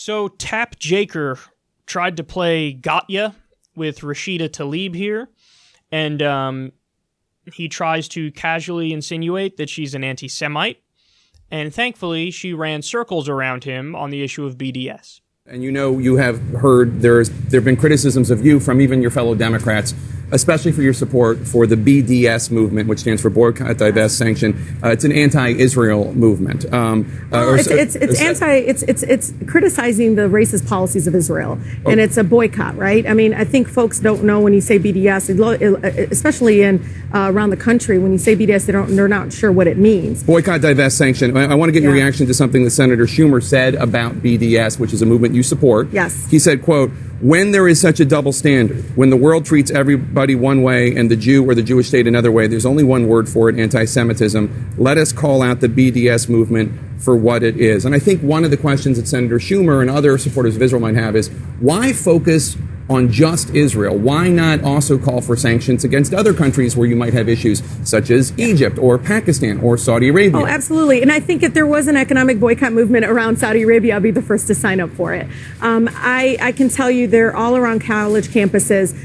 So Tapp Jaker tried to play Gotya with Rashida Tlaib here, and he tries to casually insinuate that she's an anti-Semite, and thankfully she ran circles around him on the issue of BDS. And you have heard there have been criticisms of you from even your fellow Democrats, especially for your support for the BDS movement, which stands for Boycott, Divest, Sanction. It's an anti-Israel movement. It's criticizing the racist policies of Israel, and it's a boycott, right? I mean, I think folks don't know when you say BDS, especially in around the country, when you say BDS, they're not sure what it means. Boycott, Divest, Sanction. I want to get your reaction to something that Senator Schumer said about BDS, which is a movement you support. Yes. He said, quote, "When there is such a double standard, when the world treats everybody one way and the Jew or the Jewish state another way, there's only one word for it, anti-Semitism. Let us call out the BDS movement for what it is." And I think one of the questions that Senator Schumer and other supporters of Israel might have is, why focus on just Israel? Why not also call for sanctions against other countries where you might have issues, such as Egypt or Pakistan or Saudi Arabia? Oh, absolutely. And I think if there was an economic boycott movement around Saudi Arabia, I'll be the first to sign up for it. I can tell you they're all around college campuses.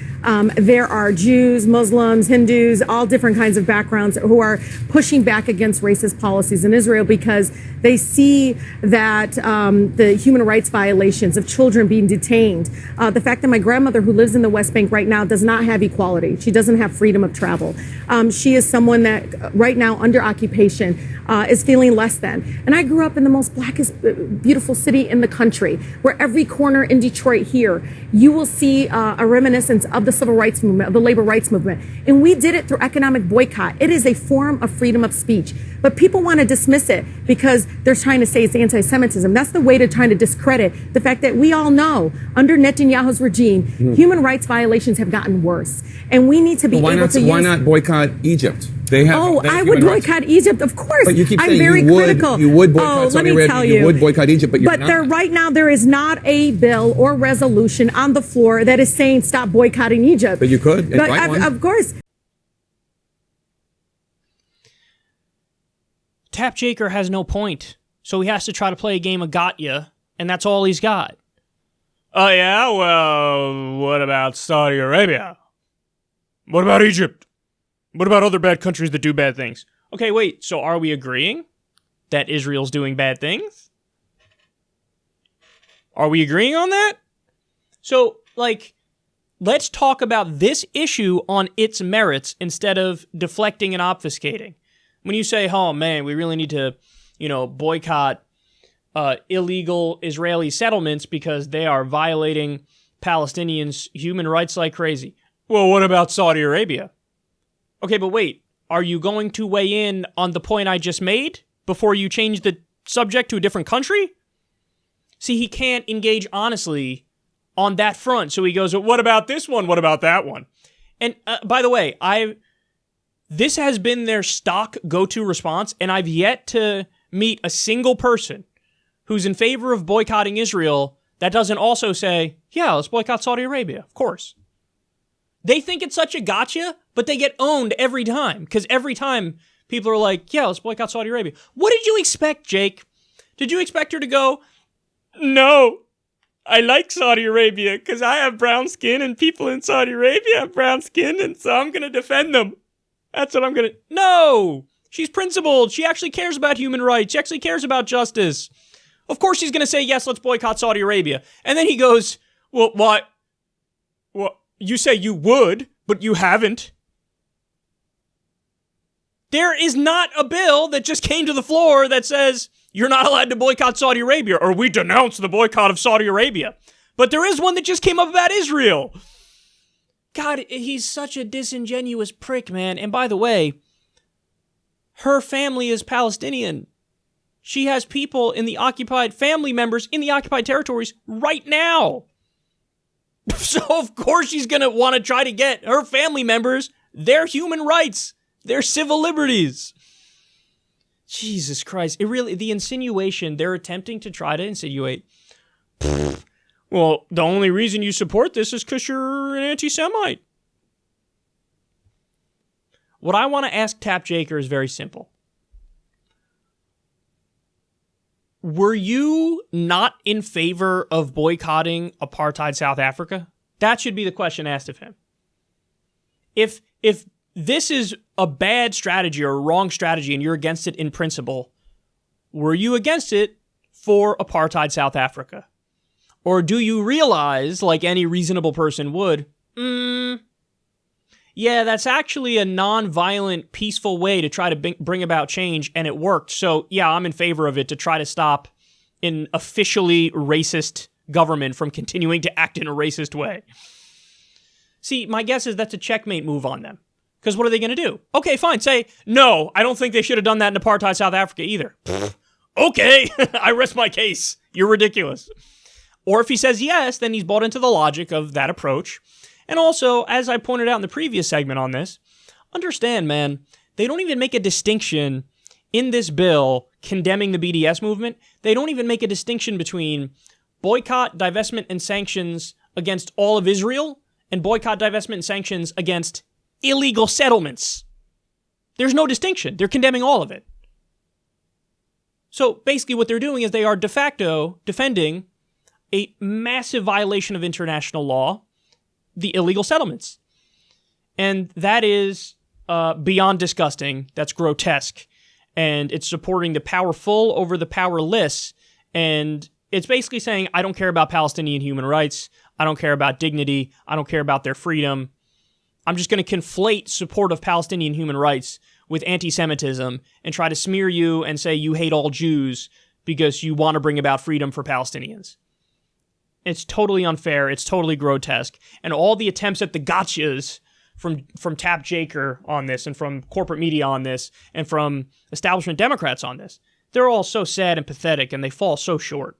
There are Jews, Muslims, Hindus, all different kinds of backgrounds who are pushing back against racist policies in Israel because they see that the human rights violations of children being detained, the fact that my grandmother who lives in the West Bank right now does not have equality. She doesn't have freedom of travel. She is someone that right now under occupation is feeling less than. And I grew up in the most blackest, beautiful city in the country, where every corner in Detroit here, you will see a reminiscence of the civil rights movement, of the labor rights movement. And we did it through economic boycott. It is a form of freedom of speech. But people want to dismiss it because they're trying to say it's anti-Semitism. That's the way to try to discredit the fact that we all know under Netanyahu's regime, human rights violations have gotten worse. And we need to be able to use... Why not boycott Egypt? I would boycott Egypt, of course. But you keep I'm saying very critical. You would boycott Saudi Arabia. You would boycott Egypt, but you're not. Right now, there is not a bill or resolution on the floor that is saying stop boycotting Egypt. But you could. But of course. Tapp Jaker has no point, so he has to try to play a game of Gotya, and that's all he's got. Oh yeah? Well, what about Saudi Arabia? What about Egypt? What about other bad countries that do bad things? Okay, wait, so are we agreeing that Israel's doing bad things? Are we agreeing on that? So, let's talk about this issue on its merits instead of deflecting and obfuscating. When you say, oh man, we really need to, boycott illegal Israeli settlements because they are violating Palestinians' human rights like crazy. Well, what about Saudi Arabia? Okay, but wait, are you going to weigh in on the point I just made before you change the subject to a different country? See, he can't engage honestly on that front, so he goes, what about this one? What about that one? And by the way, this has been their stock go-to response, and I've yet to meet a single person who's in favor of boycotting Israel that doesn't also say, yeah, let's boycott Saudi Arabia, of course. They think it's such a gotcha, but they get owned every time. Because every time people are like, yeah, let's boycott Saudi Arabia. What did you expect, Jake? Did you expect her to go, no, I like Saudi Arabia because I have brown skin and people in Saudi Arabia have brown skin, and so I'm going to defend them. That's what I'm going to... No! She's principled. She actually cares about human rights. She actually cares about justice. Of course she's going to say, yes, let's boycott Saudi Arabia. And then he goes, well, what? Well, you say you would, but you haven't. There is not a bill that just came to the floor that says you're not allowed to boycott Saudi Arabia, or we denounce the boycott of Saudi Arabia. But there is one that just came up about Israel. God, he's such a disingenuous prick, man. And by the way, her family is Palestinian. She has people in the occupied, family members in the occupied territories right now. So of course she's going to want to try to get her family members their human rights, their civil liberties. Jesus Christ. The insinuation they're attempting to try to insinuate, well, the only reason you support this is because you're an anti-Semite. What I want to ask Tapp Jaker is very simple. were you not in favor of boycotting apartheid South Africa? That should be the question asked of him. If this is a bad strategy or a wrong strategy and you're against it in principle, were you against it for apartheid South Africa? Or do you realize, like any reasonable person would, yeah, that's actually a non-violent, peaceful way to try to bring about change, and it worked. So, yeah, I'm in favor of it to try to stop an officially racist government from continuing to act in a racist way. See, my guess is that's a checkmate move on them. Because what are they going to do? Okay, fine, say, no, I don't think they should have done that in apartheid South Africa either. Okay, I rest my case. You're ridiculous. Or if he says yes, then he's bought into the logic of that approach. And also, as I pointed out in the previous segment on this, understand, man, they don't even make a distinction in this bill condemning the BDS movement. They don't even make a distinction between boycott, divestment, and sanctions against all of Israel and boycott, divestment, and sanctions against illegal settlements. There's no distinction. They're condemning all of it. So basically what they're doing is they are de facto defending a massive violation of international law, the illegal settlements. And that is beyond disgusting. That's grotesque. And it's supporting the powerful over the powerless. And it's basically saying, I don't care about Palestinian human rights. I don't care about dignity. I don't care about their freedom. I'm just going to conflate support of Palestinian human rights with anti-Semitism and try to smear you and say you hate all Jews because you want to bring about freedom for Palestinians. It's totally unfair. It's totally grotesque. And all the attempts at the gotchas from Tapp Jaker on this and from corporate media on this and from establishment Democrats on this, they're all so sad and pathetic and they fall so short.